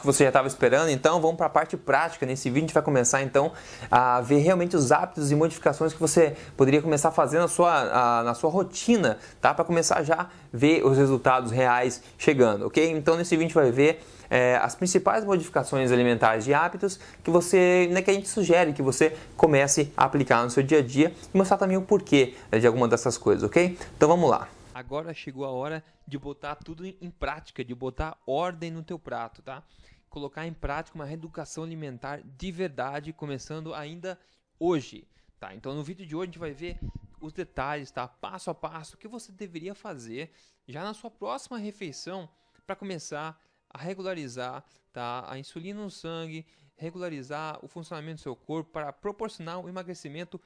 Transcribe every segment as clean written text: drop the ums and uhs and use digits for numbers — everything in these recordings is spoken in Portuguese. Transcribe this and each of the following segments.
que você já estava esperando, então vamos para a parte prática. Nesse vídeo a gente vai começar então a ver realmente os hábitos e modificações que você poderia começar a fazer na sua rotina, tá? Para começar já a ver os resultados reais chegando, ok? Então nesse vídeo a gente vai ver as principais modificações alimentares de hábitos que a gente sugere que você comece a aplicar no seu dia a dia e mostrar também o porquê, né, de alguma dessas coisas, ok? Então vamos lá. Agora chegou a hora de botar tudo em prática, de botar ordem no teu prato, tá? Colocar em prática uma reeducação alimentar de verdade, começando ainda hoje, tá? Então no vídeo de hoje a gente vai ver os detalhes, tá? Passo a passo, o que você deveria fazer já na sua próxima refeição para começar a regularizar, tá? A insulina no sangue, regularizar o funcionamento do seu corpo para proporcionar um emagrecimento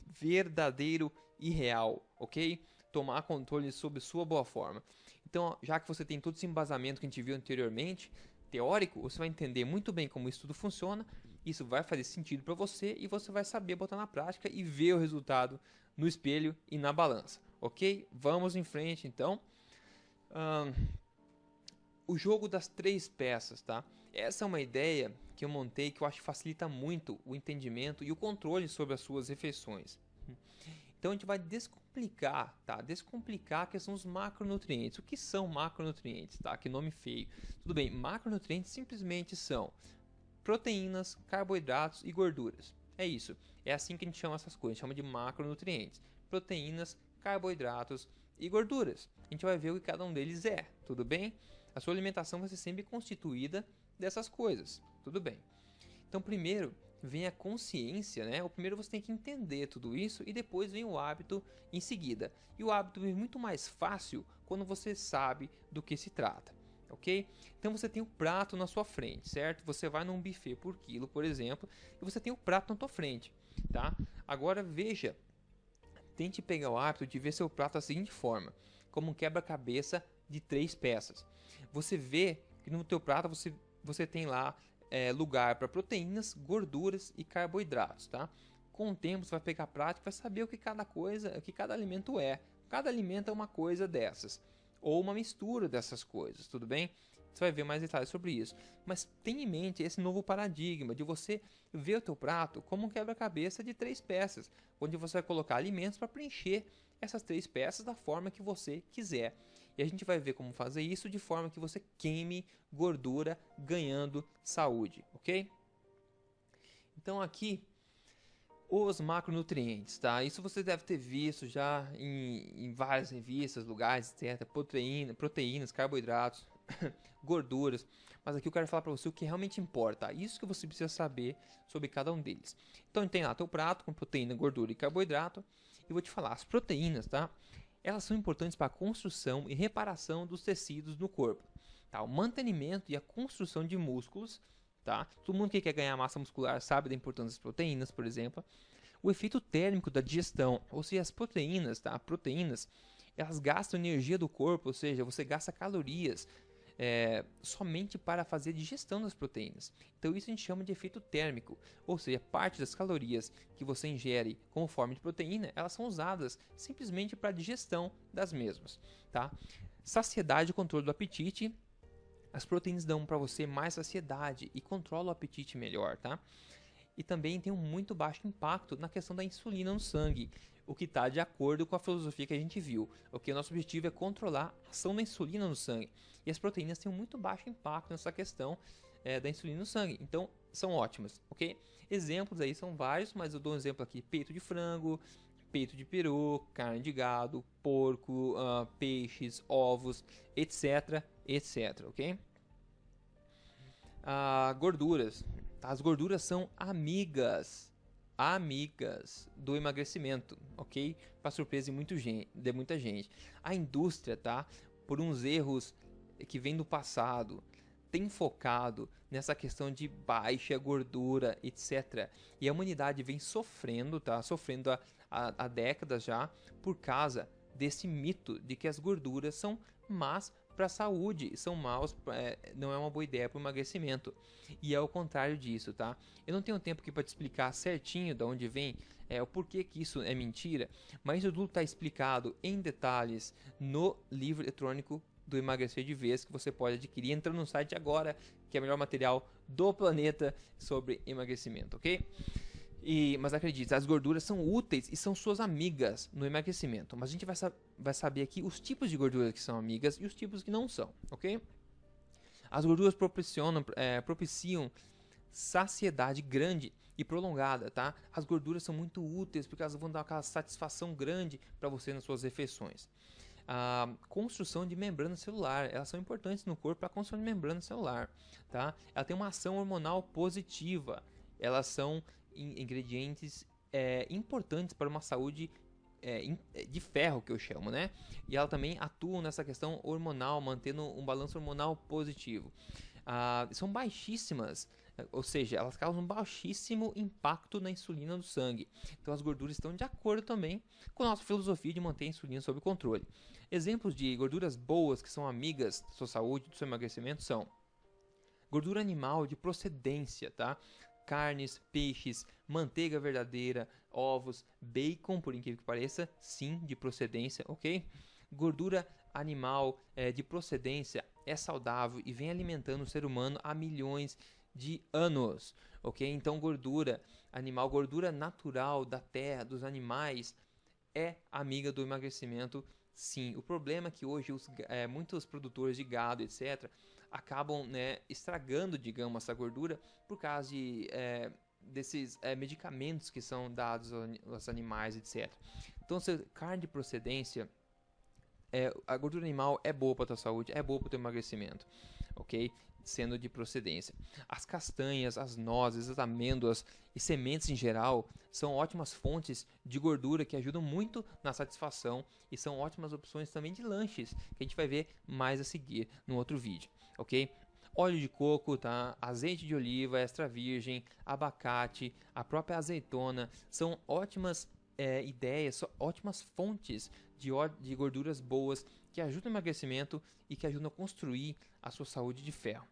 verdadeiro e real, ok? Tomar controle sobre sua boa forma. Então, já que você tem todo esse embasamento que a gente viu anteriormente, teórico, você vai entender muito bem como isso tudo funciona, isso vai fazer sentido para você e você vai saber botar na prática e ver o resultado no espelho e na balança, ok? Vamos em frente, então. O jogo das 3 peças, tá? Essa é uma ideia que eu montei que eu acho que facilita muito o entendimento e o controle sobre as suas refeições. Então a gente vai descomplicar, tá? Descomplicar a questão dos macronutrientes. O que são macronutrientes, tá? Que nome feio. Tudo bem, macronutrientes simplesmente são proteínas, carboidratos e gorduras. É isso. É assim que a gente chama essas coisas. A gente chama de macronutrientes. Proteínas, carboidratos e gorduras. A gente vai ver o que cada um deles é, tudo bem? A sua alimentação vai ser sempre constituída dessas coisas, tudo bem? Então primeiro vem a consciência, né? O primeiro você tem que entender tudo isso e depois vem o hábito em seguida. E o hábito vem muito mais fácil quando você sabe do que se trata, ok? Então você tem o prato na sua frente, certo? Você vai num buffet por quilo, por exemplo, e você tem o prato na tua frente, tá? Agora veja, tente pegar o hábito de ver seu prato da seguinte forma, como um quebra-cabeça de 3 peças. Você vê que no teu prato você tem lá lugar para proteínas, gorduras e carboidratos, tá? Com o tempo você vai pegar a prática e vai saber o que cada alimento é. Cada alimento é uma coisa dessas, ou uma mistura dessas coisas, tudo bem? Você vai ver mais detalhes sobre isso. Mas tenha em mente esse novo paradigma de você ver o teu prato como um quebra-cabeça de 3 peças, onde você vai colocar alimentos para preencher essas 3 peças da forma que você quiser. E a gente vai ver como fazer isso de forma que você queime gordura ganhando saúde, ok? Então aqui os macronutrientes, tá? Isso você deve ter visto já em várias revistas, lugares, etc. Proteínas, carboidratos, gorduras. Mas aqui eu quero falar para você o que realmente importa. Tá? Isso que você precisa saber sobre cada um deles. Então tem lá teu prato com proteína, gordura e carboidrato. E vou te falar, as proteínas, tá? Elas são importantes para a construção e reparação dos tecidos no corpo, tá? O mantenimento e a construção de músculos, tá? Todo mundo que quer ganhar massa muscular sabe da importância das proteínas, por exemplo. O efeito térmico da digestão, ou seja, as proteínas, tá? Proteínas, elas gastam energia do corpo, ou seja, você gasta calorias somente para fazer a digestão das proteínas. Então isso a gente chama de efeito térmico, ou seja, parte das calorias que você ingere como forma de proteína, elas são usadas simplesmente para a digestão das mesmas, tá? Saciedade e controle do apetite. As proteínas dão para você mais saciedade e controlam o apetite melhor, tá? E também tem um muito baixo impacto na questão da insulina no sangue, o que está de acordo com a filosofia que a gente viu. O nosso objetivo é controlar a ação da insulina no sangue. E as proteínas têm um muito baixo impacto nessa questão da insulina no sangue. Então, são ótimas, ok? Exemplos aí são vários, mas eu dou um exemplo aqui. Peito de frango, peito de peru, carne de gado, porco, peixes, ovos, etc, etc, ok? Gorduras. As gorduras são amigas do emagrecimento, ok? Para surpresa de muita gente. A indústria, tá? Por uns erros que vêm do passado, tem focado nessa questão de baixa gordura, etc. E a humanidade vem sofrendo, tá? Sofrendo há décadas já por causa desse mito de que as gorduras são más para a saúde, são maus, não é uma boa ideia para o emagrecimento. E é o contrário disso, tá? Eu não tenho tempo aqui para te explicar certinho de onde vem o porquê que isso é mentira, mas isso tudo está explicado em detalhes no livro eletrônico do Emagrecer de Vez, que você pode adquirir entrando no site agora, que é o melhor material do planeta sobre emagrecimento, ok? Mas acredite, as gorduras são úteis e são suas amigas no emagrecimento. Mas a gente vai saber aqui os tipos de gorduras que são amigas e os tipos que não são, ok? As gorduras propiciam saciedade grande e prolongada, tá? As gorduras são muito úteis porque elas vão dar aquela satisfação grande para você nas suas refeições. A construção de membrana celular, elas são importantes no corpo para a construção de membrana celular, tá? Ela tem uma ação hormonal positiva. Elas são ingredientes importantes para uma saúde de ferro, que eu chamo, né? E ela também atua nessa questão hormonal, mantendo um balanço hormonal positivo. São baixíssimas, ou seja, elas causam baixíssimo impacto na insulina do sangue. Então as gorduras estão de acordo também com a nossa filosofia de manter a insulina sob controle. Exemplos de gorduras boas que são amigas da sua saúde, do seu emagrecimento são gordura animal de procedência, tá? Carnes, peixes, manteiga verdadeira, ovos, bacon, por incrível que pareça, sim, de procedência, ok? Gordura animal de procedência é saudável e vem alimentando o ser humano há milhões de anos, ok? Então gordura animal, gordura natural da terra, dos animais, é amiga do emagrecimento, sim. O problema é que hoje muitos produtores de gado, etc., acabam, né, estragando, digamos, essa gordura por causa desses medicamentos que são dados aos animais, etc. Então, carne de procedência, a gordura animal é boa para a tua saúde, é boa para o teu emagrecimento, ok? Sendo de procedência. As castanhas, as nozes, as amêndoas e sementes em geral são ótimas fontes de gordura que ajudam muito na satisfação e são ótimas opções também de lanches, que a gente vai ver mais a seguir no outro vídeo, ok? Óleo de coco, tá? Azeite de oliva, extra virgem, abacate, a própria azeitona são ótimas ideias, são ótimas fontes de gorduras boas que ajudam no emagrecimento e que ajudam a construir a sua saúde de ferro.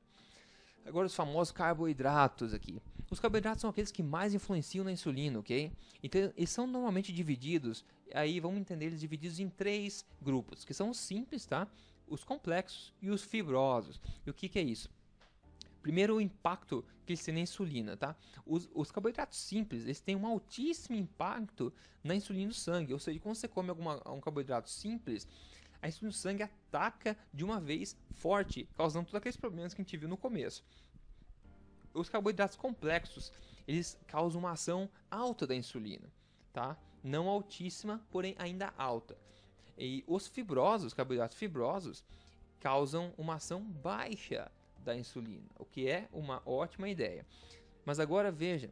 Agora os famosos carboidratos aqui. Os carboidratos são aqueles que mais influenciam na insulina, ok? Então eles são normalmente divididos, aí vamos entender eles divididos em 3 grupos, que são os simples, tá? Os complexos e os fibrosos. E o que é isso? Primeiro, o impacto que eles têm na insulina, tá? Os carboidratos simples, eles têm um altíssimo impacto na insulina do sangue. Ou seja, quando você come um carboidrato simples, a insulina do sangue ataca de uma vez forte, causando todos aqueles problemas que a gente viu no começo. Os carboidratos complexos, eles causam uma ação alta da insulina, tá? Não altíssima, porém ainda alta. E os carboidratos fibrosos, causam uma ação baixa da insulina, o que é uma ótima ideia. Mas agora veja,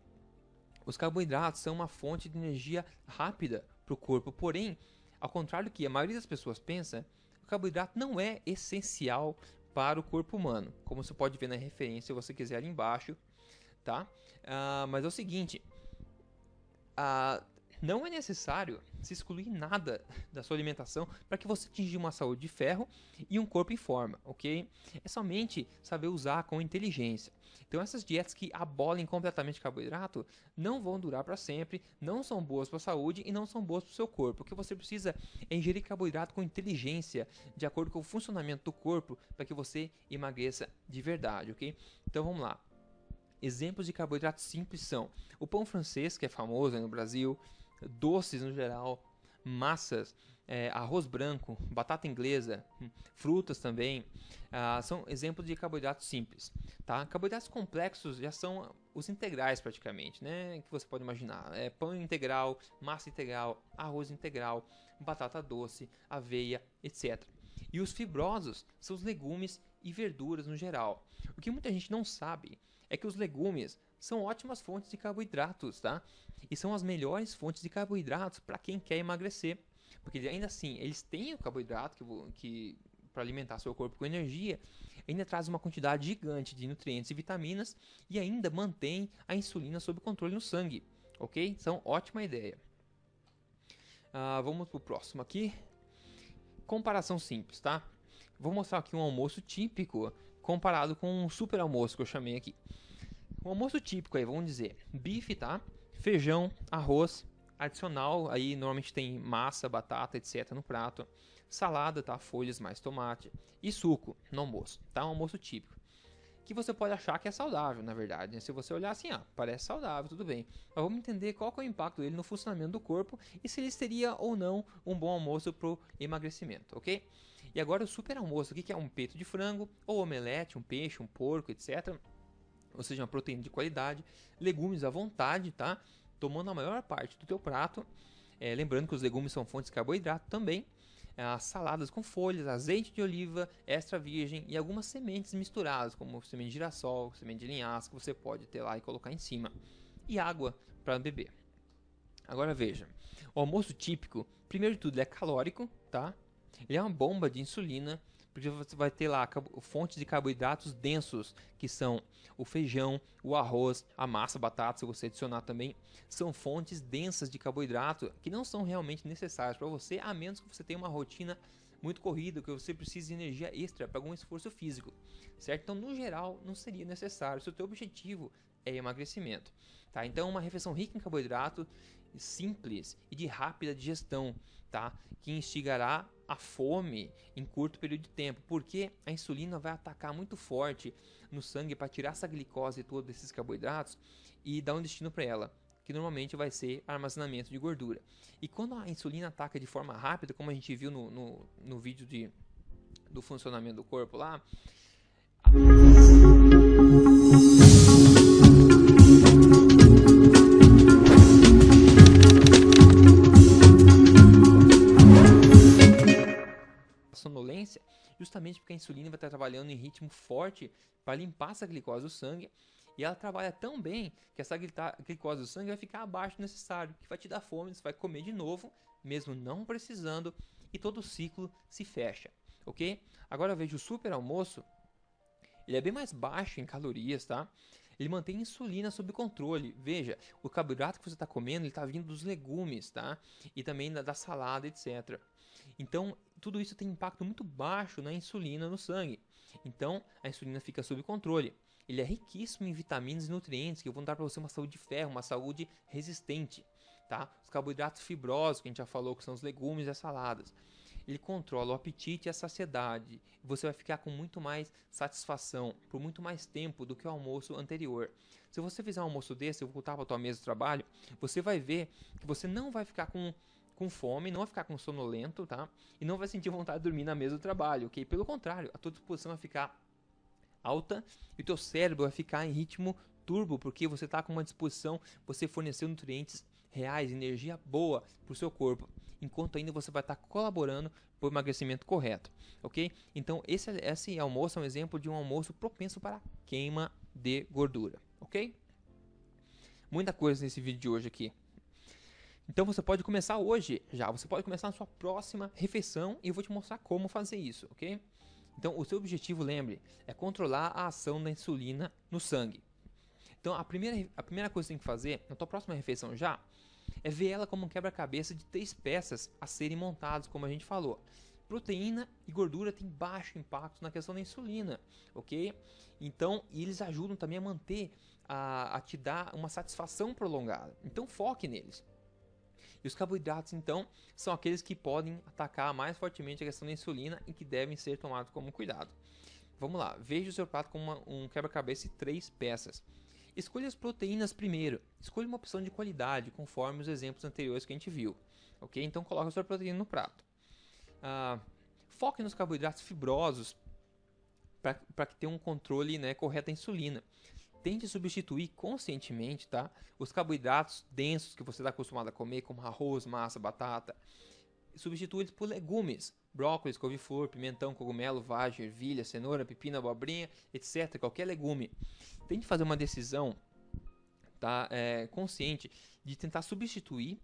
os carboidratos são uma fonte de energia rápida para o corpo, porém, ao contrário do que a maioria das pessoas pensa, o carboidrato não é essencial para o corpo humano, como você pode ver na referência se você quiser ali embaixo, tá? Mas é o seguinte, não é necessário se excluir nada da sua alimentação para que você atinja uma saúde de ferro e um corpo em forma, ok? É somente saber usar com inteligência. Então essas dietas que abolem completamente carboidrato não vão durar para sempre, não são boas para a saúde e não são boas para o seu corpo. O que você precisa é ingerir carboidrato com inteligência, de acordo com o funcionamento do corpo, para que você emagreça de verdade, ok? Então vamos lá. Exemplos de carboidratos simples são o pão francês, que é famoso aí no Brasil, doces no geral, massas, arroz branco, batata inglesa, frutas também, são exemplos de carboidratos simples, tá? Carboidratos complexos já são os integrais praticamente, né? Que você pode imaginar, pão integral, massa integral, arroz integral, batata doce, aveia, etc. E os fibrosos são os legumes e verduras no geral. O que muita gente não sabe é que os legumes são ótimas fontes de carboidratos, tá? E são as melhores fontes de carboidratos para quem quer emagrecer. Porque ainda assim, eles têm o carboidrato que para alimentar seu corpo com energia, ainda traz uma quantidade gigante de nutrientes e vitaminas e ainda mantém a insulina sob controle no sangue, ok? São ótima ideia. Vamos para o próximo aqui. Comparação simples, tá? Vou mostrar aqui um almoço típico comparado com um super almoço que eu chamei aqui. Um almoço típico aí, vamos dizer, bife, tá? Feijão, arroz, Adicional, aí normalmente tem massa, batata, etc. no prato. Salada, tá? Folhas mais tomate. E suco no almoço, tá? Um almoço típico. Que você pode achar que é saudável, na verdade, né? Se você olhar assim, parece saudável, tudo bem. Mas vamos entender qual que é o impacto dele no funcionamento do corpo e se ele seria ou não um bom almoço para o emagrecimento, ok? E agora o super almoço, que é um peito de frango, ou omelete, um peixe, um porco, etc. Ou seja, uma proteína de qualidade, legumes à vontade, tá? Tomando a maior parte do teu prato. Lembrando que os legumes são fontes de carboidrato também. As saladas com folhas, azeite de oliva, extra virgem e algumas sementes misturadas, como semente de girassol, semente de linhaça, que você pode ter lá e colocar em cima. E água para beber. Agora veja, o almoço típico, primeiro de tudo, ele é calórico, tá? Ele é uma bomba de insulina, porque você vai ter lá fontes de carboidratos densos, que são o feijão, o arroz, a massa, a batata, se você adicionar também, são fontes densas de carboidrato que não são realmente necessárias para você, a menos que você tenha uma rotina muito corrida, que você precise de energia extra para algum esforço físico, certo? Então, no geral, não seria necessário se o teu objetivo é emagrecimento, tá? Então, uma refeição rica em carboidrato, simples e de rápida digestão, tá? Que instigará a fome em curto período de tempo, porque a insulina vai atacar muito forte no sangue para tirar essa glicose e todos esses carboidratos e dar um destino para ela, que normalmente vai ser armazenamento de gordura. E quando a insulina ataca de forma rápida, como a gente viu no vídeo do funcionamento do corpo lá, sonolência, justamente porque a insulina vai estar trabalhando em ritmo forte para limpar essa glicose do sangue, e ela trabalha tão bem que essa glicose do sangue vai ficar abaixo do necessário, que vai te dar fome, você vai comer de novo, mesmo não precisando, e todo o ciclo se fecha, ok? Agora veja o super almoço, ele é bem mais baixo em calorias, tá? Ele mantém a insulina sob controle. Veja, o carboidrato que você está comendo, ele está vindo dos legumes, tá? E também da salada, etc. Então, tudo isso tem impacto muito baixo na insulina no sangue. Então, a insulina fica sob controle. Ele é riquíssimo em vitaminas e nutrientes que vão dar para você uma saúde de ferro, uma saúde resistente, tá? Os carboidratos fibrosos, que a gente já falou, que são os legumes e as saladas. Ele controla o apetite e a saciedade. Você vai ficar com muito mais satisfação por muito mais tempo do que o almoço anterior. Se você fizer um almoço desse, eu voltar para a tua mesa de trabalho, você vai ver que você não vai ficar com fome, não vai ficar com sonolento, tá? E não vai sentir vontade de dormir na mesa do trabalho, ok? Pelo contrário, a tua disposição vai ficar alta e o teu cérebro vai ficar em ritmo turbo, porque você está com uma disposição, você forneceu nutrientes reais, energia boa para o seu corpo, enquanto ainda você vai estar colaborando para o emagrecimento correto, ok? Então esse almoço é um exemplo de um almoço propenso para queima de gordura, ok? Muita coisa nesse vídeo de hoje aqui. Então você pode começar hoje já, você pode começar na sua próxima refeição e eu vou te mostrar como fazer isso, ok? Então o seu objetivo, lembre, é controlar a ação da insulina no sangue. Então a primeira coisa que você tem que fazer na tua próxima refeição já é ver ela como um quebra-cabeça de 3 peças a serem montadas, como a gente falou. Proteína e gordura têm baixo impacto na questão da insulina, ok? Então, eles ajudam também a manter, a te dar uma satisfação prolongada. Então, foque neles. E os carboidratos, então, são aqueles que podem atacar mais fortemente a questão da insulina e que devem ser tomados como cuidado. Vamos lá, veja o seu prato como um quebra-cabeça de 3 peças. Escolha as proteínas primeiro. Escolha uma opção de qualidade, conforme os exemplos anteriores que a gente viu. Ok? Então, coloque a sua proteína no prato. Foque nos carboidratos fibrosos para que tenha um controle, né, correto da insulina. Tente substituir conscientemente, tá, os carboidratos densos que você está acostumado a comer, como arroz, massa, batata. Substitua eles por legumes. Brócolis, couve-flor, pimentão, cogumelo, vagem, ervilha, cenoura, pepino, abobrinha, etc. Qualquer legume. Tente fazer uma decisão, tá, consciente de tentar substituir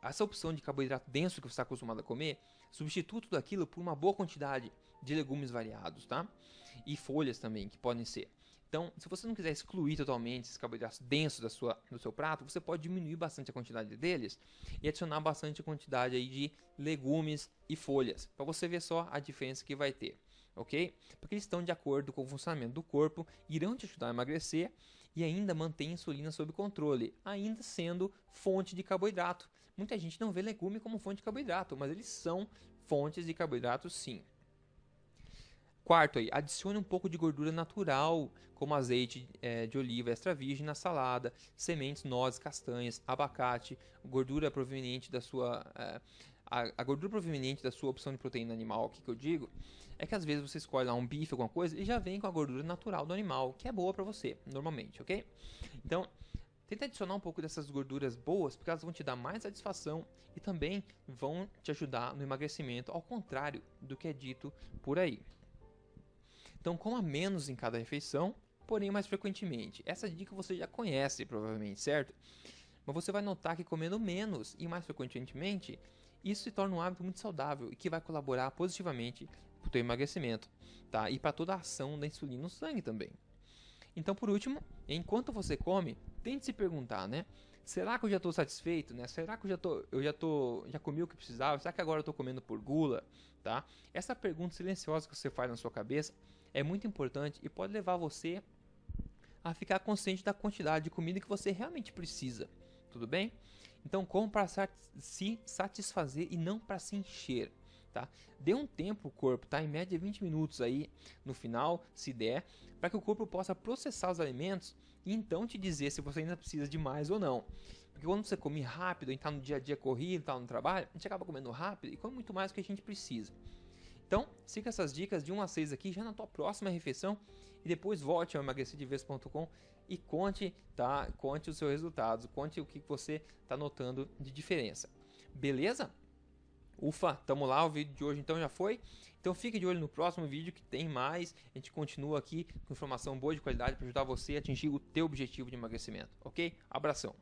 essa opção de carboidrato denso que você está acostumado a comer. Substitua tudo aquilo por uma boa quantidade de legumes variados, tá? E folhas também, que podem ser. Então, se você não quiser excluir totalmente esses carboidratos densos do seu prato, você pode diminuir bastante a quantidade deles e adicionar bastante quantidade aí de legumes e folhas, para você ver só a diferença que vai ter, ok? Porque eles estão de acordo com o funcionamento do corpo, irão te ajudar a emagrecer e ainda mantém a insulina sob controle, ainda sendo fonte de carboidrato. Muita gente não vê legume como fonte de carboidrato, mas eles são fontes de carboidrato sim. Quarto, aí, adicione um pouco de gordura natural, como azeite de oliva extra virgem na salada, sementes, nozes, castanhas, abacate, gordura proveniente da sua a gordura proveniente da sua opção de proteína animal. O que eu digo é que às vezes você escolhe lá um bife, alguma coisa, e já vem com a gordura natural do animal, que é boa para você, normalmente, ok? Então, tenta adicionar um pouco dessas gorduras boas, porque elas vão te dar mais satisfação e também vão te ajudar no emagrecimento, ao contrário do que é dito por aí. Então, coma menos em cada refeição, porém mais frequentemente. Essa dica você já conhece, provavelmente, certo? Mas você vai notar que comendo menos e mais frequentemente, isso se torna um hábito muito saudável e que vai colaborar positivamente para o teu emagrecimento, tá? E para toda a ação da insulina no sangue também. Então, por último, enquanto você come, tente se perguntar, né? Será que eu já estou satisfeito, né? Será que já comi o que precisava? Será que agora eu estou comendo por gula, tá? Essa pergunta silenciosa que você faz na sua cabeça é muito importante e pode levar você a ficar consciente da quantidade de comida que você realmente precisa, tudo bem? Então, como para se satisfazer e não para se encher, tá? Dê um tempo ao corpo, tá? Em média 20 minutos aí no final, se der, para que o corpo possa processar os alimentos e então te dizer se você ainda precisa de mais ou não. Porque quando você come rápido, a gente tá no dia a dia corrido, tá no trabalho, a gente acaba comendo rápido e come muito mais do que a gente precisa. Então, siga essas dicas de 1 a 6 aqui já na tua próxima refeição e depois volte ao emagrecerdeves.com e conte os seus resultados, conte o que você está notando de diferença. Beleza? Ufa, tamo lá, o vídeo de hoje então já foi. Então fique de olho no próximo vídeo que tem mais. A gente continua aqui com informação boa de qualidade para ajudar você a atingir o teu objetivo de emagrecimento, ok? Abração!